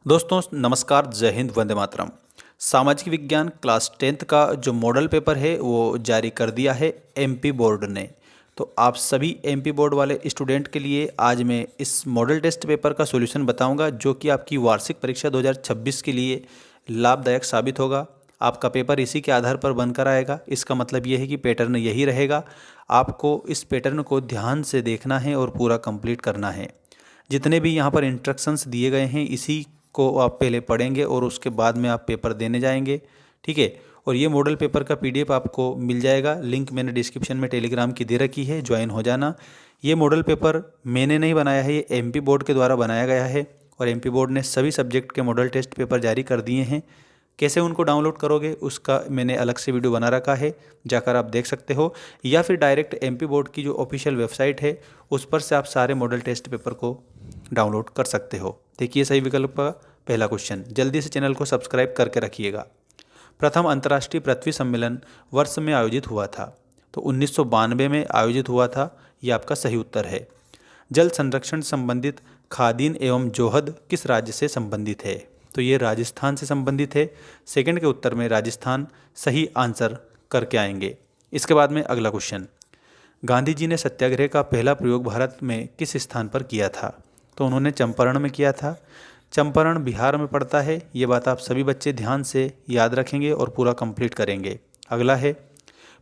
दोस्तों नमस्कार, जय हिंद, वंदे मातरम। सामाजिक विज्ञान क्लास 10th का जो मॉडल पेपर है वो जारी कर दिया है एमपी बोर्ड ने। तो आप सभी एमपी बोर्ड वाले स्टूडेंट के लिए आज मैं इस मॉडल टेस्ट पेपर का सॉल्यूशन बताऊंगा, जो कि आपकी वार्षिक परीक्षा 2026 के लिए लाभदायक साबित होगा। आपका पेपर इसी के आधार पर बनकर आएगा। इसका मतलब ये है कि पैटर्न यही रहेगा। आपको इस पैटर्न को ध्यान से देखना है और पूरा कंप्लीट करना है। जितने भी यहाँ पर इंस्ट्रक्शंस दिए गए हैं इसी को आप पहले पढ़ेंगे और उसके बाद में आप पेपर देने जाएंगे, ठीक है। और ये मॉडल पेपर का पीडीएफ आपको मिल जाएगा। लिंक मैंने डिस्क्रिप्शन में टेलीग्राम की दे रखी है, ज्वाइन हो जाना। ये मॉडल पेपर मैंने नहीं बनाया है, ये एमपी बोर्ड के द्वारा बनाया गया है और एमपी बोर्ड ने सभी सब्जेक्ट के मॉडल टेस्ट पेपर जारी कर दिए हैं। कैसे उनको डाउनलोड करोगे उसका मैंने अलग से वीडियो बना रखा है, जाकर आप देख सकते हो, या फिर डायरेक्ट एमपी बोर्ड की जो ऑफिशियल वेबसाइट है उस पर से आप सारे मॉडल टेस्ट पेपर को डाउनलोड कर सकते हो। देखिए सही विकल्प का पहला क्वेश्चन। जल्दी से चैनल को सब्सक्राइब करके रखिएगा। प्रथम अंतर्राष्ट्रीय पृथ्वी सम्मेलन वर्ष में आयोजित हुआ था? तो 1992 में आयोजित हुआ था। ये आपका सही उत्तर है। जल संरक्षण संबंधित खादीन एवं जोहद किस राज्य से संबंधित है? तो ये राजस्थान से संबंधित है। सेकंड के उत्तर में राजस्थान सही आंसर करके आएंगे। इसके बाद में अगला क्वेश्चन। गांधी जी ने सत्याग्रह का पहला प्रयोग भारत में किस स्थान पर किया था? तो उन्होंने चंपारण में किया था। चंपारण बिहार में पड़ता है। ये बात आप सभी बच्चे ध्यान से याद रखेंगे और पूरा कंप्लीट करेंगे। अगला है,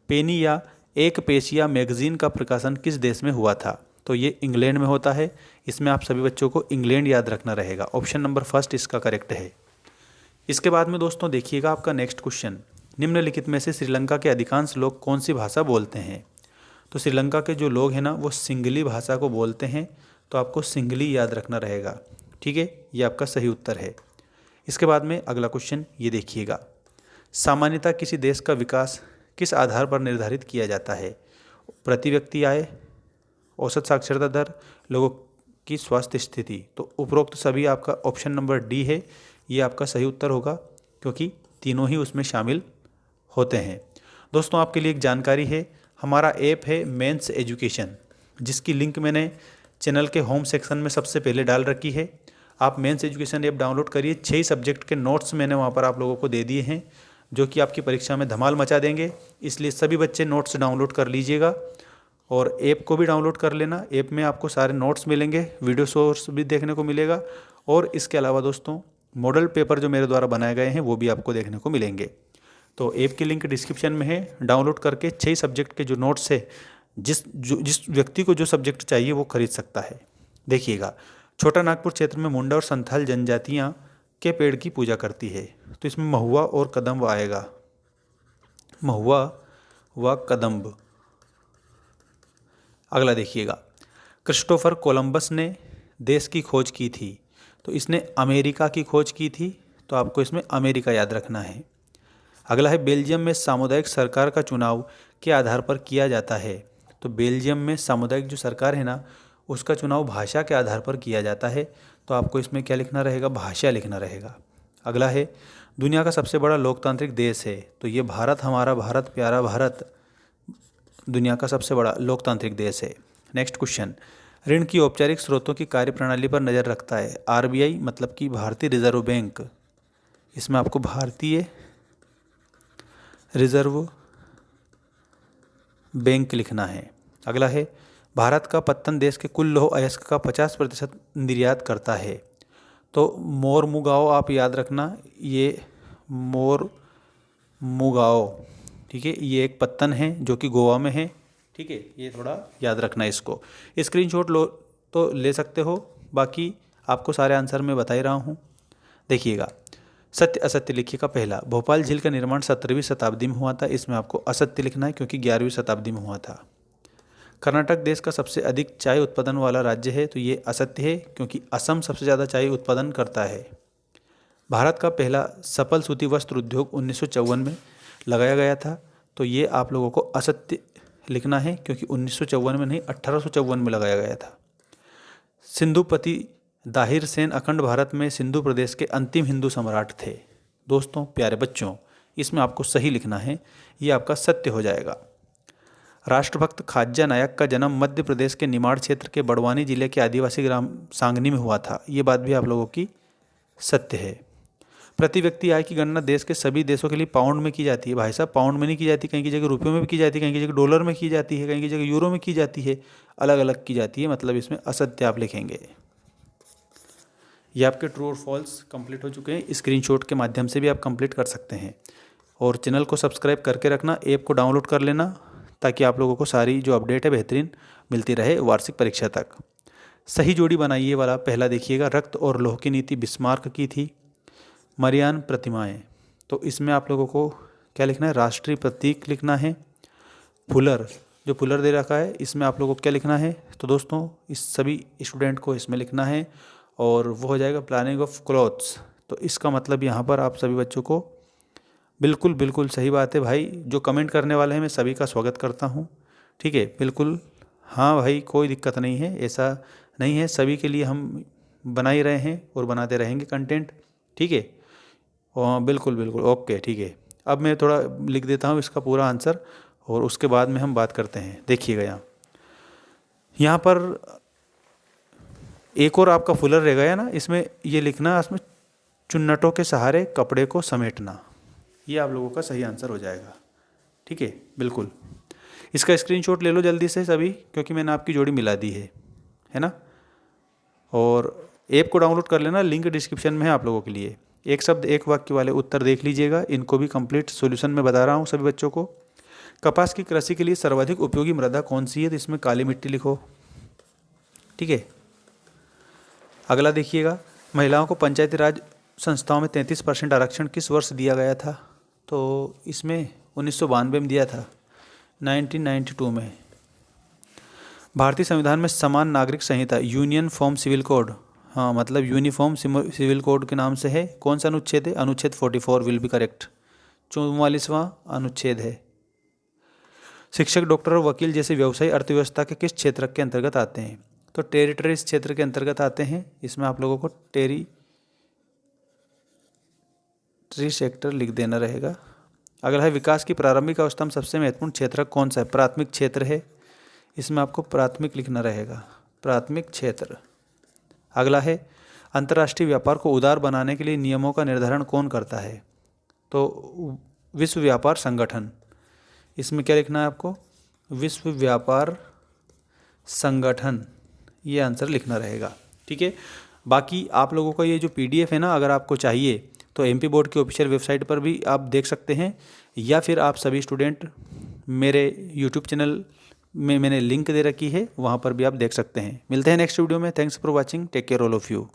पेनी या एक पेशिया मैगजीन का प्रकाशन किस देश में हुआ था? तो ये इंग्लैंड में होता है। इसमें आप सभी बच्चों को इंग्लैंड याद रखना रहेगा। ऑप्शन नंबर फर्स्ट इसका करेक्ट है। इसके बाद में दोस्तों देखिएगा आपका नेक्स्ट क्वेश्चन। निम्नलिखित में से श्रीलंका के अधिकांश लोग कौन सी भाषा बोलते हैं? तो श्रीलंका के जो लोग हैं ना वो सिंगली भाषा को बोलते हैं। तो आपको सिंगली याद रखना रहेगा, ठीक है। ये आपका सही उत्तर है। इसके बाद में अगला क्वेश्चन ये देखिएगा। सामान्यतः किसी देश का विकास किस आधार पर निर्धारित किया जाता है? प्रति व्यक्ति आय, औसत साक्षरता दर, लोगों की स्वास्थ्य स्थिति। तो उपरोक्त सभी आपका ऑप्शन नंबर डी है। ये आपका सही उत्तर होगा क्योंकि तीनों ही उसमें शामिल होते हैं। दोस्तों आपके लिए एक जानकारी है, हमारा ऐप है मेंस एजुकेशन, जिसकी लिंक मैंने चैनल के होम सेक्शन में सबसे पहले डाल रखी है। आप मेंस एजुकेशन ऐप डाउनलोड करिए। 6 सब्जेक्ट के नोट्स मैंने वहाँ पर आप लोगों को दे दिए हैं, जो कि आपकी परीक्षा में धमाल मचा देंगे। इसलिए सभी बच्चे नोट्स डाउनलोड कर लीजिएगा और ऐप को भी डाउनलोड कर लेना। ऐप में आपको सारे नोट्स मिलेंगे, वीडियो सोर्स भी देखने को मिलेगा और इसके अलावा दोस्तों मॉडल पेपर जो मेरे द्वारा बनाए गए हैं वो भी आपको देखने को मिलेंगे। तो ऐप की लिंक डिस्क्रिप्शन में है। डाउनलोड करके 6 सब्जेक्ट के जो नोट्स है, जिस व्यक्ति को जो सब्जेक्ट चाहिए वो खरीद सकता है। देखिएगा, छोटा नागपुर क्षेत्र में मुंडा और संथाल जनजातियाँ के पेड़ की पूजा करती है? तो इसमें महुआ और कदम्ब आएगा। महुआ व कदम्ब। अगला देखिएगा, क्रिस्टोफर कोलंबस ने देश की खोज की थी? तो इसने अमेरिका की खोज की थी। तो आपको इसमें अमेरिका याद रखना है। अगला है, बेल्जियम में सामुदायिक सरकार का चुनाव के आधार पर किया जाता है? तो बेल्जियम में सामुदायिक जो सरकार है ना उसका चुनाव भाषा के आधार पर किया जाता है। तो आपको इसमें क्या लिखना रहेगा? भाषा लिखना रहेगा। अगला है, दुनिया का सबसे बड़ा लोकतांत्रिक देश है? तो ये भारत, हमारा भारत, प्यारा भारत दुनिया का सबसे बड़ा लोकतांत्रिक देश है। Next question. ऋण की औपचारिक स्रोतों की कार्यप्रणाली पर नज़र रखता है? आरबीआई मतलब कि भारतीय रिजर्व बैंक। इसमें आपको भारतीय रिजर्व बैंक लिखना है। अगला है, भारत का पत्तन देश के कुल लौह अयस्क का 50% निर्यात करता है? तो मोर मुगाओ आप याद रखना। ये मोर मुगाओ, ठीक है, ये एक पत्तन है जो कि गोवा में है, ठीक है। ये थोड़ा याद रखना इसको। स्क्रीनशॉट लो तो ले सकते हो, बाकी आपको सारे आंसर मैं बता ही रहा हूँ। देखिएगा, सत्य असत्य लिखिएगा। पहला, भोपाल झील का निर्माण 17वीं शताब्दी में हुआ था। इसमें आपको असत्य लिखना है क्योंकि 11वीं शताब्दी में हुआ था। कर्नाटक देश का सबसे अधिक चाय उत्पादन वाला राज्य है? तो ये असत्य है क्योंकि असम सबसे ज़्यादा चाय उत्पादन करता है। भारत का पहला सफल सूती वस्त्र उद्योग 1954 में लगाया गया था? तो ये आप लोगों को असत्य लिखना है क्योंकि 1954 में नहीं, 1854 में लगाया गया था। सिंधुपति दाहिर सेन अखंड भारत में सिंधु प्रदेश के अंतिम हिंदू सम्राट थे? दोस्तों प्यारे बच्चों, इसमें आपको सही लिखना है, ये आपका सत्य हो जाएगा। राष्ट्रभक्त खाज्जा नायक का जन्म मध्य प्रदेश के निमाड़ क्षेत्र के बड़वानी जिले के आदिवासी ग्राम सांगनी में हुआ था? ये बात भी आप लोगों की सत्य है। प्रति व्यक्ति आय की गणना देश के सभी देशों के लिए पाउंड में की जाती है। भाई साहब, पाउंड में नहीं की जाती, कहीं की जगह रुपयों में भी की जाती है, कहीं की जगह डॉलर में की जाती है, कहीं की जगह यूरो में की जाती है, अलग अलग की जाती है। मतलब इसमें असत्य आप लिखेंगे। ये आपके ट्रू और फॉल्स कंप्लीट हो चुके हैं। स्क्रीनशॉट के माध्यम से भी आप कंप्लीट कर सकते हैं। और चैनल को सब्सक्राइब करके रखना, ऐप को डाउनलोड कर लेना, ताकि आप लोगों को सारी जो अपडेट है बेहतरीन मिलती रहे वार्षिक परीक्षा तक। सही जोड़ी बनाइए वाला पहला देखिएगा, रक्त और लौह की नीति बिस्मार्क की थी। मरियान प्रतिमाएं, तो इसमें आप लोगों को क्या लिखना है, राष्ट्रीय प्रतीक लिखना है। फुलर, जो फुलर दे रखा है इसमें आप लोगों को क्या लिखना है, तो दोस्तों इस सभी स्टूडेंट को इसमें लिखना है, और वो हो जाएगा प्लानिंग ऑफ क्लॉथ्स। तो इसका मतलब यहाँ पर आप सभी बच्चों को बिल्कुल बिल्कुल सही बात है भाई। जो कमेंट करने वाले हैं मैं सभी का स्वागत करता हूँ, ठीक है, बिल्कुल। हाँ भाई, कोई दिक्कत नहीं है, ऐसा नहीं है, सभी के लिए हम बना ही रहे हैं और बनाते रहेंगे कंटेंट, ठीक है। बिल्कुल बिल्कुल ओके, ठीक है। अब मैं थोड़ा लिख देता हूँ इसका पूरा आंसर, और उसके बाद में हम बात करते हैं। देखिएगा यहाँ पर एक और आपका फुलर रह गया ना, इसमें ये लिखना, इसमें चुन्नटों के सहारे कपड़े को समेटना, ये आप लोगों का सही आंसर हो जाएगा, ठीक है, बिल्कुल। इसका स्क्रीनशॉट ले लो जल्दी से सभी, क्योंकि मैंने आपकी जोड़ी मिला दी है ना। और ऐप को डाउनलोड कर लेना, लिंक डिस्क्रिप्शन में है आप लोगों के लिए। एक शब्द एक वाक्य वाले उत्तर देख लीजिएगा, इनको भी कंप्लीट सॉल्यूशन में बता रहा हूँ सभी बच्चों को। कपास की कृषि के लिए सर्वाधिक उपयोगी मृदा कौन सी है, तो इसमें काली मिट्टी लिखो, ठीक है। अगला देखिएगा, महिलाओं को पंचायती राज संस्थाओं में 33% आरक्षण किस वर्ष दिया गया था, तो इसमें 1992 में दिया था, 1992 में। भारतीय संविधान में समान नागरिक संहिता, यूनियन फॉर्म सिविल कोड, हाँ मतलब यूनिफॉर्म सिविल कोड के नाम से है, कौन सा अनुच्छेद है, अनुच्छेद 44 विल बी करेक्ट, 44वां अनुच्छेद है। शिक्षक, डॉक्टर और वकील जैसे व्यवसायी अर्थव्यवस्था के किस क्षेत्र के अंतर्गत आते हैं, तो टेरिटरीज क्षेत्र के अंतर्गत आते हैं। इसमें आप लोगों को टेरिटरी सेक्टर लिख देना रहेगा। अगला है, विकास की प्रारंभिक अवस्था में सबसे महत्वपूर्ण क्षेत्र कौन सा है, प्राथमिक क्षेत्र है, इसमें आपको प्राथमिक लिखना रहेगा, प्राथमिक क्षेत्र। अगला है, अंतर्राष्ट्रीय व्यापार को उदार बनाने के लिए नियमों का निर्धारण कौन करता है, तो विश्व व्यापार संगठन। इसमें क्या लिखना है आपको, विश्व व्यापार संगठन, ये आंसर लिखना रहेगा, ठीक है। बाकी आप लोगों का ये जो PDF है ना, अगर आपको चाहिए तो MP बोर्ड की ऑफिशियल वेबसाइट पर भी आप देख सकते हैं, या फिर आप सभी स्टूडेंट मेरे YouTube चैनल में मैंने लिंक दे रखी है, वहाँ पर भी आप देख सकते हैं। मिलते हैं नेक्स्ट वीडियो में। Thanks for watching, take care all of you.